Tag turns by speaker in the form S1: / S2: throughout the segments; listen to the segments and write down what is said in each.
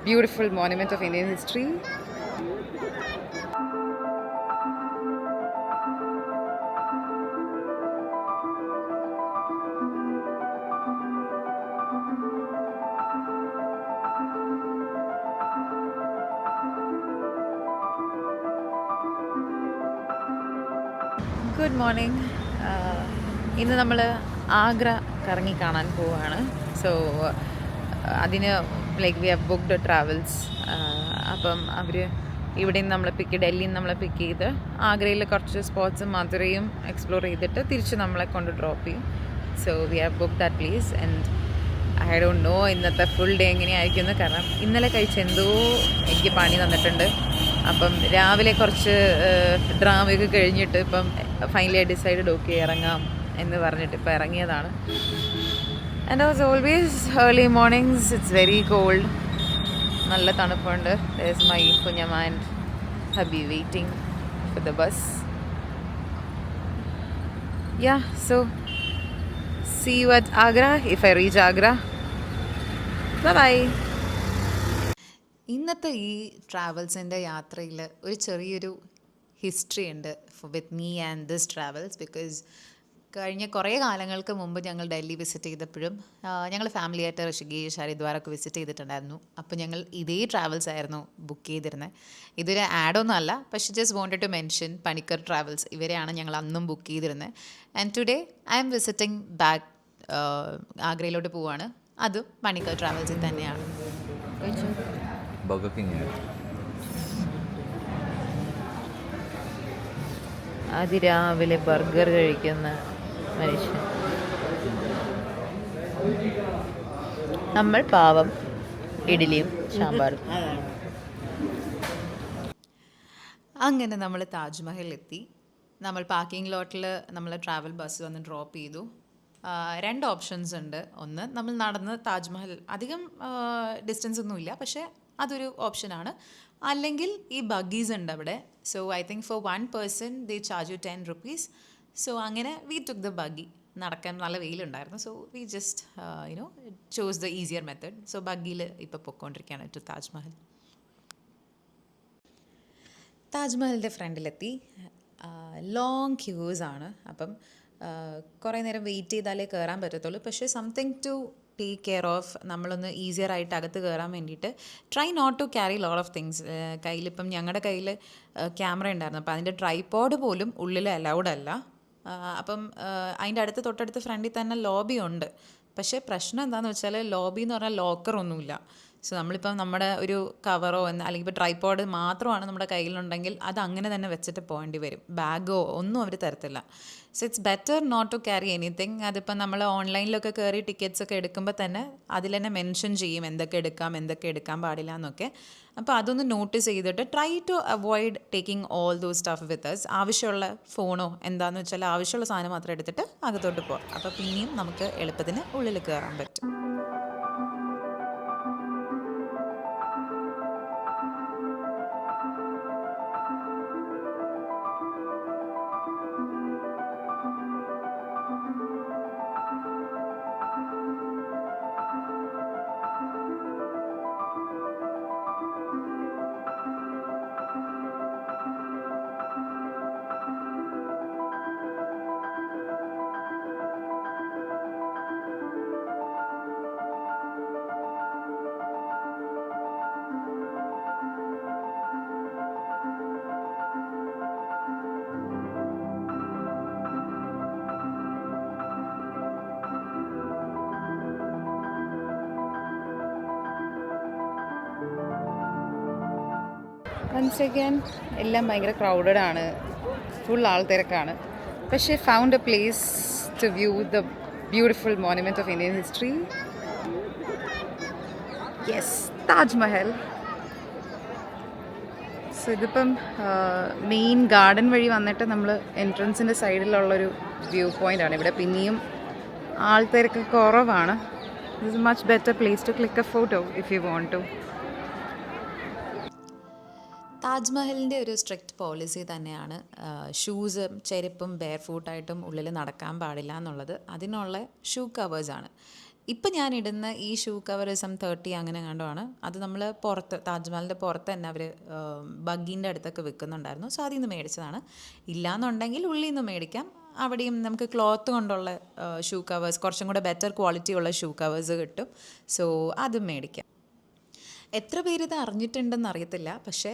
S1: beautiful monument of Indian history. Good morning. ഇന്ന് നമ്മൾ ആഗ്ര കറങ്ങി കാണാൻ പോവുകയാണ്. സോ അതിന് like we have booked travels. അപ്പം അവർ ഇവിടെ നിന്ന് നമ്മളെ ഡൽഹിയിൽ നിന്ന് നമ്മളെ പിക്ക് ചെയ്ത് ആഗ്രയിൽ കുറച്ച് സ്പോട്ട്സും മധുരയും എക്സ്പ്ലോർ ചെയ്തിട്ട് തിരിച്ച് നമ്മളെ കൊണ്ട് ഡ്രോപ്പ് ചെയ്യും. So we have book that place and I don't know ഇന്നത്തെ ഫുൾ ഡേ എങ്ങനെയായിരിക്കുമെന്ന്. കാരണം ഇന്നലെ കഴിച്ച് എന്തോ എനിക്ക് പണി തന്നിട്ടുണ്ട്. അപ്പം രാവിലെ കുറച്ച് ഡ്രാമയൊക്കെ കഴിഞ്ഞിട്ട് ഇപ്പം ഫൈനലി ഡിസൈഡ് ഓക്കെ ഇറങ്ങാം എന്ന് പറഞ്ഞിട്ട് ഇപ്പം ഇറങ്ങിയതാണ്. And was always early mornings. It's very cold. നല്ല തണുപ്പുണ്ട്. ദേഴ്സ് മൈ കുഞ്ഞമ്മ and hubby waiting for the bus. Yeah, so see you at Agra if I reach Agra. Bye bye. ഇന്നത്തെ ഈ ട്രാവൽസിൻ്റെ യാത്രയിൽ ഒരു ചെറിയൊരു ഹിസ്റ്ററി ഉണ്ട് with me and this travels. Because കഴിഞ്ഞ കുറേ കാലങ്ങൾക്ക് മുമ്പ് ഞങ്ങൾ ഡൽഹി വിസിറ്റ് ചെയ്തപ്പോഴും ഞങ്ങൾ ഫാമിലിയായിട്ട് ഋഷികേശ്, ഹരിദ്വാരൊക്കെ വിസിറ്റ് ചെയ്തിട്ടുണ്ടായിരുന്നു. അപ്പോൾ ഞങ്ങൾ ഇതേ ട്രാവൽസ് ആയിരുന്നു ബുക്ക് ചെയ്തിരുന്നത്. ഇതൊരു ആഡൊന്നും അല്ല, പക്ഷേ just wanted to mention Panicker travels. ഇവരെയാണ് ഞങ്ങൾ അന്നും ബുക്ക് ചെയ്തിരുന്നത്. And today I'm visiting back ആഗ്രയിലോട്ട് പോവാണ്. അതും പണിക്കർ ട്രാവൽസിൽ തന്നെയാണ്. അതിരാവിലെ ബർഗർ കഴിക്കുന്ന മനുഷ്യൻ. നമ്മൾ പാവം ഇഡ്ഡലിയും സാമ്പാറും. അങ്ങനെ നമ്മൾ താജ്മഹലിലെത്തി. നമ്മൾ പാർക്കിംഗ് ലോട്ടിൽ നമ്മൾ ട്രാവൽ ബസ് വന്ന് ഡ്രോപ്പ് ചെയ്തു. രണ്ട് ഓപ്ഷൻസ് ഉണ്ട്. ഒന്ന്, നമ്മൾ നടന്ന് താജ്മഹൽ, അധികം ഡിസ്റ്റൻസ് ഒന്നുമില്ല, പക്ഷേ അതൊരു ഓപ്ഷനാണ്. അല്ലെങ്കിൽ ഈ ബഗ്ഗീസ് ഉണ്ട് അവിടെ. So I think for 1 person they charge you 10 rupees. So അങ്ങനെ വി ടുക്ക് ദ ബഗ്ഗി. നടക്കാൻ നല്ല വെയിലുണ്ടായിരുന്നു. So we just chose the easier method. So ബഗ്ഗിയിൽ ഇപ്പോൾ പൊയ്ക്കൊണ്ടിരിക്കുകയാണ് ടു താജ്മഹൽ. താജ്മഹലിൻ്റെ ഫ്രണ്ടിലെത്തി. ലോങ് ക്യൂസ് ആണ്. അപ്പം കുറേ നേരം വെയിറ്റ് ചെയ്താലേ കയറാൻ പറ്റത്തുള്ളൂ. പക്ഷേ something to take care of, നമ്മളൊന്ന് ഈസിയർ ആയിട്ട് അകത്ത് കയറാൻ വേണ്ടിയിട്ട് try not to carry lot of things. കയ്യിലിപ്പം ഞങ്ങളുടെ കയ്യിൽ ക്യാമറ ഉണ്ടായിരുന്നു. അപ്പോൾ അതിൻ്റെ ട്രൈപോഡ് പോലും ഉള്ളിൽ അലൗഡ് അല്ല. അപ്പം അതിൻ്റെ തൊട്ടടുത്ത് ഫ്രണ്ടിൽ തന്നെ ലോബി ഉണ്ട്. പക്ഷേ പ്രശ്നം എന്താണെന്ന് വെച്ചാൽ ലോബി എന്ന് പറഞ്ഞാൽ ലോക്കറൊന്നുമില്ല. സോ നമ്മളിപ്പം നമ്മുടെ ഒരു കവറോ അല്ലെങ്കിൽ ഇപ്പോൾ ട്രൈപോഡ് മാത്രമാണ് നമ്മുടെ കയ്യിലുണ്ടെങ്കിൽ അത് അങ്ങനെ തന്നെ വെച്ചിട്ട് പോകേണ്ടി വരും. ബാഗോ ഒന്നും അവർ തരത്തില്ല. So it's better not to carry anything. അതിപ്പം നമ്മൾ ഓൺലൈനിലൊക്കെ കയറി ടിക്കറ്റ്സ് ഒക്കെ എടുക്കുമ്പോൾ തന്നെ അതിൽ തന്നെ മെൻഷൻ ചെയ്യും എന്തൊക്കെ എടുക്കാൻ പാടില്ല എന്നൊക്കെ. അപ്പോൾ അതൊന്ന് നോട്ടീസ് ചെയ്തിട്ട് try to avoid taking all those stuff with us. ആവശ്യമുള്ള ഫോണോ എന്താണെന്ന് വെച്ചാൽ ആവശ്യമുള്ള സാധനം മാത്രം എടുത്തിട്ട് അകത്തോട്ട് പോകാം. അപ്പോൾ പിന്നെയും നമുക്ക് എളുപ്പത്തിന് ഉള്ളിൽ കയറാൻ പറ്റും. വൺസ് അഗൈൻ എല്ലാം ഭയങ്കര ക്രൗഡഡ് ആണ്, ഫുൾ ആൾത്തിരക്കാണ്. പക്ഷേ found a place to view the beautiful monument of Indian history. Yes, Taj Mahal. So ഇതിപ്പം മെയിൻ ഗാർഡൻ വഴി വന്നിട്ട് നമ്മൾ എൻട്രൻസിൻ്റെ സൈഡിലുള്ളൊരു വ്യൂ പോയിൻ്റാണ്. ഇവിടെ പിന്നെയും ആൾത്തിരക്ക് കുറവാണ്. This is much better place to click a photo if you want to. താജ്മഹലിൻ്റെ ഒരു സ്ട്രിക്റ്റ് പോളിസി തന്നെയാണ് ചെരുപ്പും ബെയർ ഫൂട്ടായിട്ടും ഉള്ളിൽ നടക്കാൻ പാടില്ല എന്നുള്ളത്. അതിനുള്ള ഷൂ കവേഴ്സാണ്. ഇപ്പം ഞാനിടുന്ന ഈ ഷൂ കവർ സം 30 അങ്ങനെ കണ്ടാണ്. അത് നമ്മൾ പുറത്ത് താജ്മഹലിൻ്റെ പുറത്ത് തന്നെ അവർ ബഗ്ഗീൻ്റെ അടുത്തൊക്കെ വിൽക്കുന്നുണ്ടായിരുന്നു. സോ അതിൽ നിന്ന് മേടിച്ചതാണ്. ഇല്ലയെന്നുണ്ടെങ്കിൽ ഉള്ളിൽ നിന്ന് മേടിക്കാം. അവിടെയും നമുക്ക് ക്ലോത്ത് കൊണ്ടുള്ള ഷൂ കവേഴ്സ്, കുറച്ചും കൂടെ ബെറ്റർ ക്വാളിറ്റി ഉള്ള ഷൂ കവേഴ്സ് കിട്ടും. സോ അതും മേടിക്കാം. എത്ര പേര് ഇത് അറിഞ്ഞിട്ടുണ്ടെന്ന് അറിയത്തില്ല, പക്ഷേ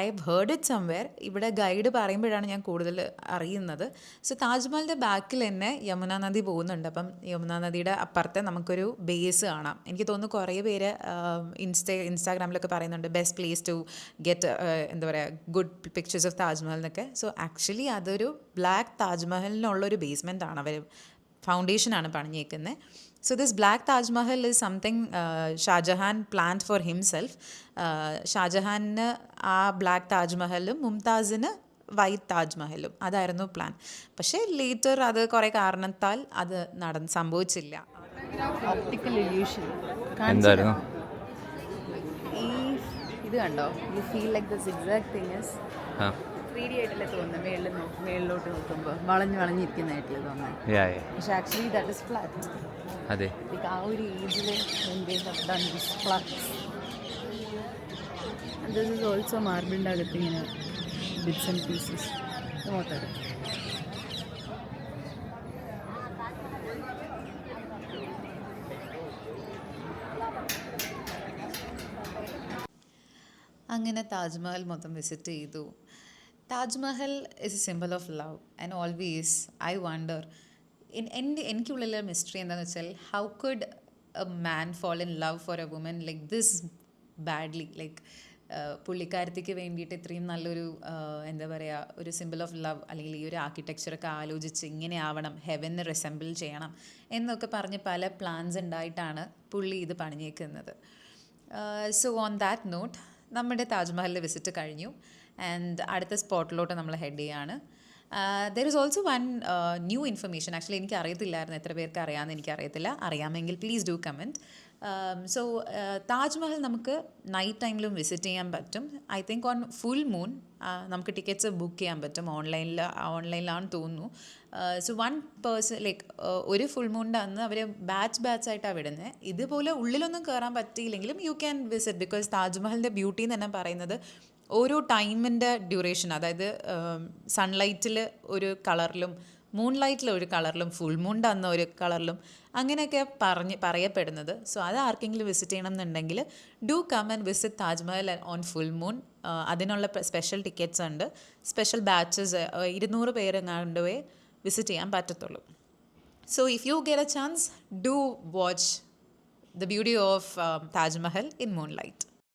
S1: I have heard it somewhere. ഇവിടെ ഗൈഡ് പറയുമ്പോഴാണ് ഞാൻ കൂടുതൽ അറിയുന്നത്. സോ താജ്മഹലിൻ്റെ ബാക്കിൽ തന്നെ യമുന നദി പോകുന്നുണ്ട്. അപ്പം യമുന നദിയുടെ അപ്പുറത്തെ നമുക്കൊരു ബേസ് കാണാം. എനിക്ക് തോന്നുന്നു കുറേ പേര് ഇൻസ്റ്റാഗ്രാമിലൊക്കെ പറയുന്നുണ്ട് ബെസ്റ്റ് പ്ലേസ് ടു ഗെറ്റ് എന്താ പറയുക ഗുഡ് പിക്ചേഴ്സ് ഓഫ് താജ്മഹൽ എന്നൊക്കെ. സോ ആക്ച്വലി അതൊരു ബ്ലാക്ക് താജ്മഹലിനുള്ളൊരു ബേസ്മെൻ്റ് ആണ്, അവർ ഫൗണ്ടേഷനാണ് പണിഞ്ഞേക്കുന്നത്. So this black Taj Mahal is something Shah Jahan planned for himself. ഷാജഹാനിന് ആ ബ്ലാക്ക് താജ്മഹലും മുംതാസിന് വൈറ്റ് താജ്മഹലും അതായിരുന്നു പ്ലാൻ. പക്ഷേ ലേറ്റർ അത് കുറേ കാരണത്താൽ അത് സംഭവിച്ചില്ല.
S2: ഓപ്റ്റിക്കൽ ഇല്യൂഷൻ
S3: എന്തായിരുന്നു?
S2: ഈ ഇത് കണ്ടോ, you feel like the zigzag thing is 3D ആയിട്ടല്ലേ തോന്നുന്നത്. മേളിലോട്ട് നോക്കുമ്പോൾ വളഞ്ഞിരിക്കുന്നതായിട്ടല്ലേ തോന്നുന്നത്. പക്ഷെ ആക്ച്വലി ദാറ്റ് ഇസ് ഫ്ലാറ്റ്.
S3: അതെ,
S2: ആ ഒരു ഏജിൽ ദിസ് ഇസ് ഓൾസോ മാർബിളിൻ്റെ അകത്ത് ഇങ്ങനെ ബിറ്റ്സ് ആൻഡ് പീസസ് നോട്ടത്.
S1: അങ്ങനെ താജ്മഹൽ മൊത്തം വിസിറ്റ് ചെയ്തു. Taj Mahal is a symbol of love and always I wonder, എനിക്കുള്ളിലെ മിസ്റ്ററി എന്താണെന്ന് വെച്ചാൽ how could a man fall in love for a woman like this badly. Like പുള്ളിക്കാരത്തിക്ക് വേണ്ടിയിട്ട് ഇത്രയും നല്ലൊരു എന്താ പറയുക ഒരു സിമ്പിൾ ഓഫ് ലവ്, അല്ലെങ്കിൽ ഈ ഒരു ആർക്കിടെക്ചറൊക്കെ ആലോചിച്ച് ഇങ്ങനെ ആവണം, ഹെവനെ റിസെമ്പിൾ ചെയ്യണം എന്നൊക്കെ പറഞ്ഞ് പല പ്ലാൻസ് ഉണ്ടായിട്ടാണ് പുള്ളി ഇത് പണിഞ്ഞേക്കുന്നത്. സോ ഓൺ ദാറ്റ് നോട്ട് നമ്മുടെ താജ്മഹലിലെ വിസിറ്റ് കഴിഞ്ഞു ആൻഡ് അടുത്ത സ്പോട്ടിലോട്ട് നമ്മൾ ഹെഡ് ചെയ്യാണ്. There is also one new information. Actually എനിക്ക് അറിയത്തില്ലായിരുന്നു, എത്ര പേർക്ക് അറിയാമെന്ന് എനിക്കറിയത്തില്ല. അറിയാമെങ്കിൽ please do comment. So Taj Mahal നമുക്ക് നൈറ്റ് ടൈമിലും വിസിറ്റ് ചെയ്യാൻ പറ്റും. I think on full moon നമുക്ക് ടിക്കറ്റ്സ് ബുക്ക് ചെയ്യാൻ പറ്റും. ഓൺലൈനിലാണെന്ന് തോന്നുന്നു. സോ വൺ പേഴ്സൺ ലൈക്ക് ഒരു ഫുൾ മൂണിൻ്റെ അന്ന് അവർ ബാച്ചായിട്ടാണ് വിടുന്നത്. ഇതുപോലെ ഉള്ളിലൊന്നും കയറാൻ പറ്റിയില്ലെങ്കിലും യു ക്യാൻ വിസിറ്റ്, ബിക്കോസ് താജ്മഹലിൻ്റെ ബ്യൂട്ടി എന്ന് തന്നെ പറയുന്നത് ഓരോ ടൈമിൻ്റെ ഡ്യൂറേഷൻ, അതായത് സൺലൈറ്റിൽ ഒരു കളറിലും മൂൺ ലൈറ്റിൽ ഒരു കളറിലും ഫുൾ മൂണിൻ്റെ അന്ന് ഒരു കളറിലും അങ്ങനെയൊക്കെ പറയപ്പെടുന്നത്. സോ അത് ആർക്കെങ്കിലും വിസിറ്റ് ചെയ്യണം എന്നുണ്ടെങ്കിൽ do come and visit Taj Mahal on full moon. അതിനുള്ള സ്പെഷ്യൽ ടിക്കറ്റ്സ് ഉണ്ട്, സ്പെഷ്യൽ ബാച്ചസ് 200 പേരെങ്ങാണ്ടുവേ വിസിറ്റ് ചെയ്യാൻ പറ്റത്തുള്ളൂ. So if you get a chance, do watch the beauty of Taj Mahal in moonlight.